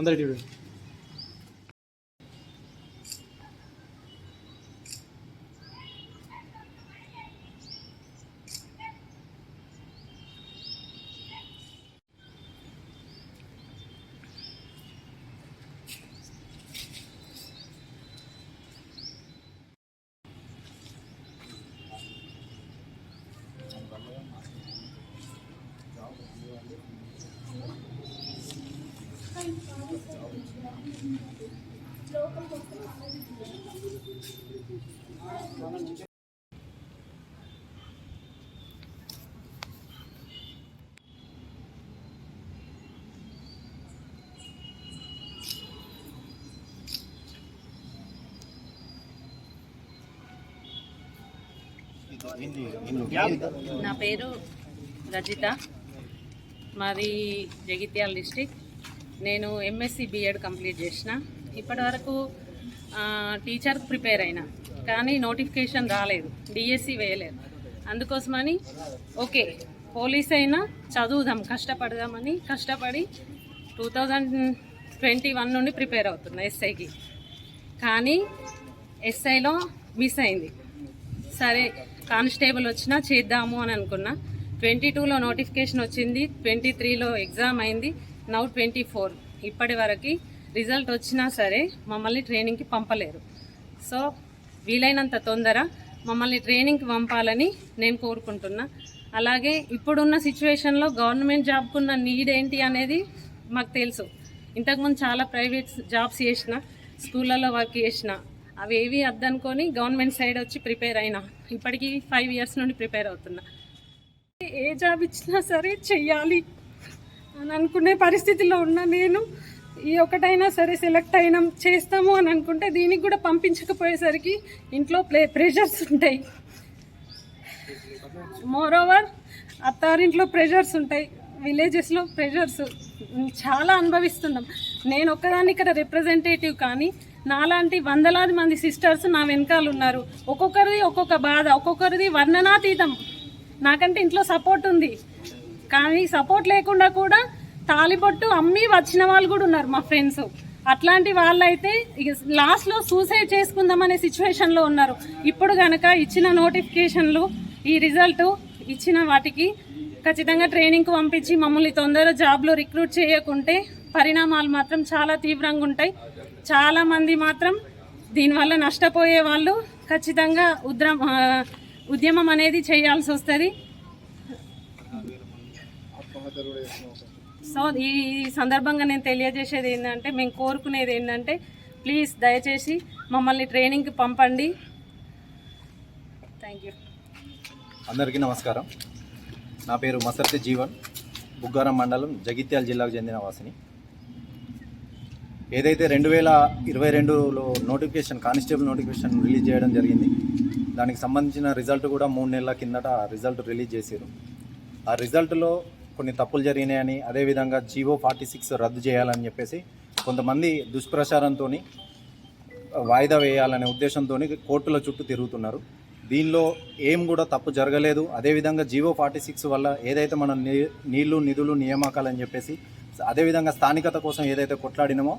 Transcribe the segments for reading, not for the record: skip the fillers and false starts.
అందరికీ చూడండి. నా పేరు రజిత, మాది జగిత్యాల డిస్టిక్. నేను ఎంఎస్సి బిఎడ్ కంప్లీట్ చేసిన. ఇప్పటి వరకు టీచర్కి ప్రిపేర్ అయినా, కానీ నోటిఫికేషన్ రాలేదు, డిఎస్సి వేయలేదు. అందుకోసమని ఓకే పోలీస్ అయినా చదువుదాం, కష్టపడదామని కష్టపడి 2021 నుండి ప్రిపేర్ అవుతున్నా ఎస్ఐకి. కానీ ఎస్ఐలో మిస్ అయింది. సరే కానిస్టేబుల్ వచ్చినా చేద్దాము అని అనుకున్నా. 22లో నోటిఫికేషన్ వచ్చింది, 23లో ఎగ్జామ్ అయింది, నౌ 24. ఇప్పటి వరకు రిజల్ట్ వచ్చినా సరే మమ్మల్ని ట్రైనింగ్కి పంపలేరు. సో వీలైనంత తొందర మమ్మల్ని ట్రైనింగ్కి పంపాలని నేను కోరుకుంటున్నా. అలాగే ఇప్పుడున్న సిచ్యువేషన్లో గవర్నమెంట్ జాబ్కున్న నీడ్ ఏంటి అనేది మాకు తెలుసు. ఇంతకుముందు చాలా ప్రైవేట్ జాబ్స్ చేసిన, స్కూళ్ళలో వర్క్ చేసిన, అవి ఏవి అద్దనుకొని గవర్నమెంట్ సైడ్ వచ్చి ప్రిపేర్ అయినా. ఇప్పటికీ 5 ఇయర్స్ నుండి ప్రిపేర్ అవుతున్నా. ఏ జాబ్ ఇచ్చినా సరే చెయ్యాలి అని అనుకునే పరిస్థితిలో ఉన్నా నేను. ఈ ఒకటైనా సరే సెలెక్ట్ అయినాం, చేస్తాము అని అనుకుంటే దీనికి కూడా పంపించకపోయేసరికి ఇంట్లో ప్రెషర్స్ ఉంటాయి. మోరోవర్ అత్తారింట్లో ప్రెషర్స్ ఉంటాయి, విలేజెస్లో ప్రెషర్స్ చాలా అనుభవిస్తున్నాం. నేను ఒక్కదాన్ని ఇక్కడ రిప్రజెంటేటివ్, కానీ నాలాంటి వందలాది మంది సిస్టర్స్ నా వెనకాల ఉన్నారు. ఒక్కొక్కరిది ఒక్కొక్క బాధ, ఒక్కొక్కరిది వర్ణనాతీతం. నాకంటే ఇంట్లో సపోర్ట్ ఉంది, కానీ సపోర్ట్ లేకుండా కూడా తాలిబొట్టు అమ్మి వచ్చిన వాళ్ళు కూడా ఉన్నారు మా ఫ్రెండ్స్. అట్లాంటి వాళ్ళైతే ఇక లాస్ట్లో సూసైడ్ చేసుకుందామనే సిచ్యువేషన్లో ఉన్నారు. ఇప్పుడు కనుక ఇచ్చిన నోటిఫికేషన్లు, ఈ రిజల్ట్ ఇచ్చిన వాటికి ఖచ్చితంగా ట్రైనింగ్కి పంపించి మమ్మల్ని తొందరగా జాబ్లో రిక్రూట్ చేయకుంటే పరిణామాలు మాత్రం చాలా తీవ్రంగా ఉంటాయి. చాలామంది మాత్రం దీనివల్ల నష్టపోయే వాళ్ళు ఖచ్చితంగా ఉద్యమం అనేది చేయాల్సి వస్తుంది. సో ఈ సందర్భంగా నేను తెలియజేసేది ఏంటంటే, మేము కోరుకునేది ఏంటంటే, ప్లీజ్ దయచేసి మమ్మల్ని ట్రైనింగ్కి పంపండి. Thank you. అందరికీ నమస్కారం. నా పేరు మసర్తి జీవన్, బుగ్గారం మండలం, జగిత్యాల జిల్లాకు చెందిన వాసిని. ఏదైతే 2022లో నోటిఫికేషన్, కానిస్టేబుల్ నోటిఫికేషన్ రిలీజ్ చేయడం జరిగింది, దానికి సంబంధించిన రిజల్ట్ కూడా 3 నెలల కిందట రిజల్ట్ రిలీజ్ చేశారు. ఆ రిజల్ట్లో కొన్ని తప్పులు జరిగినాయని, అదేవిధంగా జీవో 46 రద్దు చేయాలని చెప్పేసి కొంతమంది దుష్ప్రచారంతో వాయిదా వేయాలనే ఉద్దేశంతో కోర్టుల చుట్టూ తిరుగుతున్నారు. దీనిలో ఏం కూడా తప్పు జరగలేదు. అదేవిధంగా జీవో 46 వల్ల ఏదైతే మనం నీళ్లు, నిధులు, నియామకాలని చెప్పేసి అదేవిధంగా స్థానికత కోసం ఏదైతే కొట్లాడినామో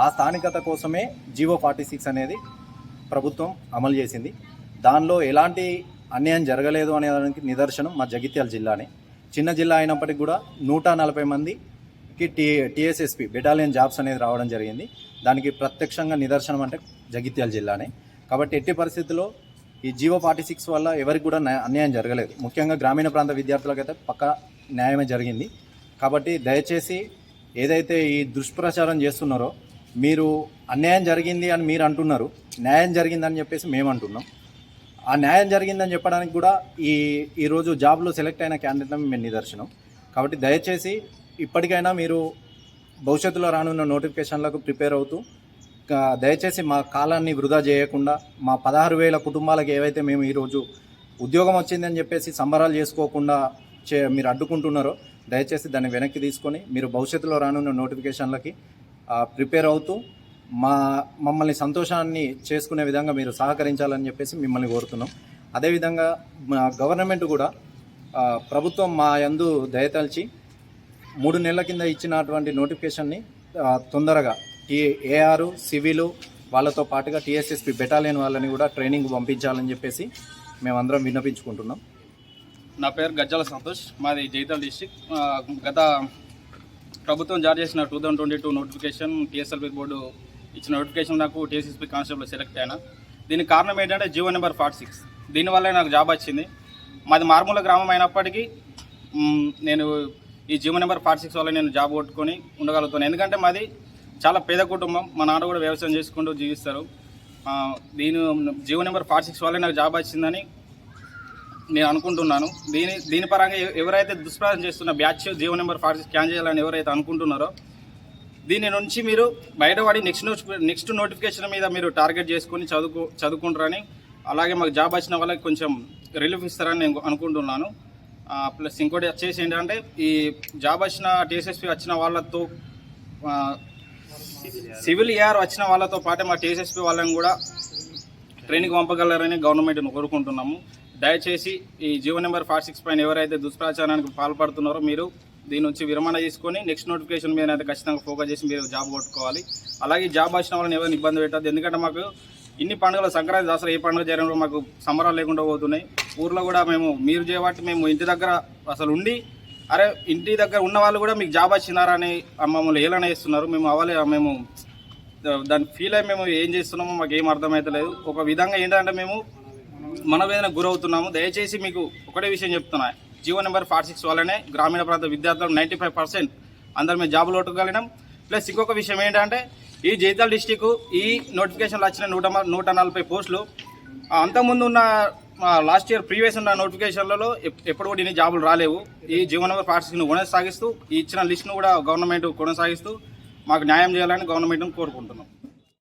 ఆ స్థానికత కోసమే జీవో 46 అనేది ప్రభుత్వం అమలు చేసింది. దానిలో ఎలాంటి అన్యాయం జరగలేదు అనేదానికి నిదర్శనం మా జగిత్యాల జిల్లానే. చిన్న జిల్లా అయినప్పటికీ కూడా 140 మందికి టీఎస్ఎస్పీ బెటాలియన్ జాబ్స్ అనేది రావడం జరిగింది. దానికి ప్రత్యక్షంగా నిదర్శనం అంటే జగిత్యాల జిల్లానే. కాబట్టి ఎట్టి పరిస్థితుల్లో ఈ జీవో 46 వల్ల ఎవరికి కూడా అన్యాయం జరగలేదు. ముఖ్యంగా గ్రామీణ ప్రాంత విద్యార్థులకైతే పక్కా న్యాయమే జరిగింది. కాబట్టి దయచేసి ఏదైతే ఈ దుష్ప్రచారం చేస్తున్నారో, మీరు అన్యాయం జరిగింది అని మీరు అంటున్నారు, న్యాయం జరిగిందని చెప్పేసి మేము అంటున్నాం. ఆ న్యాయం జరిగిందని చెప్పడానికి కూడా ఈరోజు జాబ్లో సెలెక్ట్ అయిన క్యాండిడేట్ మేము నిదర్శనం. కాబట్టి దయచేసి ఇప్పటికైనా మీరు భవిష్యత్తులో రానున్న నోటిఫికేషన్లకు ప్రిపేర్ అవుతూ దయచేసి మా కాలాన్ని వృధా చేయకుండా, మా 16,000 కుటుంబాలకు ఏవైతే మేము ఈరోజు ఉద్యోగం వచ్చిందని చెప్పేసి సంబరాలు చేసుకోకుండా మీరు అడ్డుకుంటున్నారో, దయచేసి దాన్ని వెనక్కి తీసుకొని మీరు భవిష్యత్తులో రానున్న నోటిఫికేషన్లకి ప్రిపేర్ అవుతూ మమ్మల్ని సంతోషాన్ని చేసుకునే విధంగా మీరు సహకరించాలని చెప్పేసి మిమ్మల్ని కోరుతున్నాం. అదేవిధంగా గవర్నమెంట్ కూడా, ప్రభుత్వం మా యందు దయతలిచి 3 నెలల కింద ఇచ్చినటువంటి నోటిఫికేషన్ని తొందరగా ఏఆర్ సివిలు వాళ్ళతో పాటుగా టీఎస్ఎస్పి బెటాలియన్ వాళ్ళని కూడా ట్రైనింగ్ పంపించాలని చెప్పేసి మేమందరం విన్నపించుకుంటున్నాం. నా పేరు గజ్జల సంతోష్, మాది జైతాల్ డిస్టిక్. గత ప్రభుత్వం జారీ చేసిన 2022 నోటిఫికేషన్ టీఎస్ఎల్పి బోర్డు ఇచ్చిన నోటిఫికేషన్ నాకు టీఎస్ఎస్పి కానిస్టేబుల్ సెలెక్ట్ అయినా. దీనికి కారణం ఏంటంటే జీవో నెంబర్ 46. దీనివల్ల నాకు జాబ్ వచ్చింది. మాది మారుమూల గ్రామం అయినప్పటికీ నేను ఈ జీవో నెంబర్ 46 వల్ల నేను జాబ్ కొట్టుకొని ఉండగలుగుతాను. ఎందుకంటే మాది చాలా పేద కుటుంబం, మా నాన్న కూడా వ్యవసాయం చేసుకుంటూ జీవిస్తారు. జీవో నెంబర్ 46 వల్ల నాకు జాబ్ వచ్చిందని నేను అనుకుంటున్నాను. దీని పరంగా ఎవరైతే దుష్ప్రచారం చేస్తున్న బ్యాచ్ జీవో నెంబర్ 46 క్యాన్ చేయాలని ఎవరైతే అనుకుంటున్నారో దీని నుంచి మీరు బయటపడి నెక్స్ట్ నోటిఫికేషన్ మీద మీరు టార్గెట్ చేసుకొని చదువుకుంటారని, అలాగే మాకు జాబ్ వచ్చిన వాళ్ళకి కొంచెం రిలీఫ్ ఇస్తారని నేను అనుకుంటున్నాను. ప్లస్ ఇంకోటి వచ్చేసి ఏంటంటే ఈ జాబ్ వచ్చిన టీఎస్ఎస్పి వచ్చిన వాళ్ళతో సివిల్ ఏఆర్ వచ్చిన వాళ్ళతో పాటే మా టీఎస్ఎస్పి వాళ్ళని కూడా ట్రైనింగ్ పంపగలరని గవర్నమెంట్ను కోరుకుంటున్నాము. దయచేసి ఈ జీవో నెంబర్ 46 పైన ఎవరైతే దుష్ప్రచారానికి పాల్పడుతున్నారో మీరు దీని నుంచి విరమణ తీసుకొని నెక్స్ట్ నోటిఫికేషన్ మీద అయితే ఖచ్చితంగా ఫోకస్ చేసి మీరు జాబ్ కొట్టుకోవాలి. అలాగే జాబ్ వచ్చిన వాళ్ళని ఎవరిని ఇబ్బంది పెట్టద్దు. ఎందుకంటే మాకు ఇన్ని పండుగలు, సంక్రాంతి, దసరా ఏ పండుగ జరిగినప్పుడు మాకు సంబరాలు లేకుండా పోతున్నాయి. ఊర్లో కూడా మీరు చేయబట్టి మేము ఇంటి దగ్గర అసలు ఉండి అరే ఇంటి దగ్గర ఉన్న వాళ్ళు కూడా మీకు జాబ్ వచ్చినారా అని మమ్మల్ని ఏలన చేస్తున్నారు. మేము దాన్ని ఫీల్ అయ్యి మేము ఏం చేస్తున్నామో మాకు ఏం అర్థమవుతలేదు. ఒక విధంగా ఏంటంటే మేము మనవేదన గురవుతున్నాము. దయచేసి మీకు ఒకటే విషయం చెప్తున్నా, జీవో నెంబర్ 46 వల్లనే గ్రామీణ ప్రాంత విద్యార్థులు 95% అందరు మేము జాబులు కొట్టగలిగినాం. ప్లస్ ఇంకొక విషయం ఏంటంటే ఈ జైతాల్ డిస్టిక్ ఈ నోటిఫికేషన్లు వచ్చిన 140 పోస్టులు అంతకుముందు ఉన్న లాస్ట్ ఇయర్ ప్రీవియస్ ఉన్న నోటిఫికేషన్లలో ఎప్పుడు కూడా ఇన్ని జాబులు రాలేవు. ఈ జీవో నెంబర్ 46ను కొనసాగిస్తూ ఈ ఇచ్చిన లిస్టును కూడా గవర్నమెంట్ కొనసాగిస్తూ మాకు న్యాయం చేయాలని గవర్నమెంట్ను కోరుకుంటున్నాం.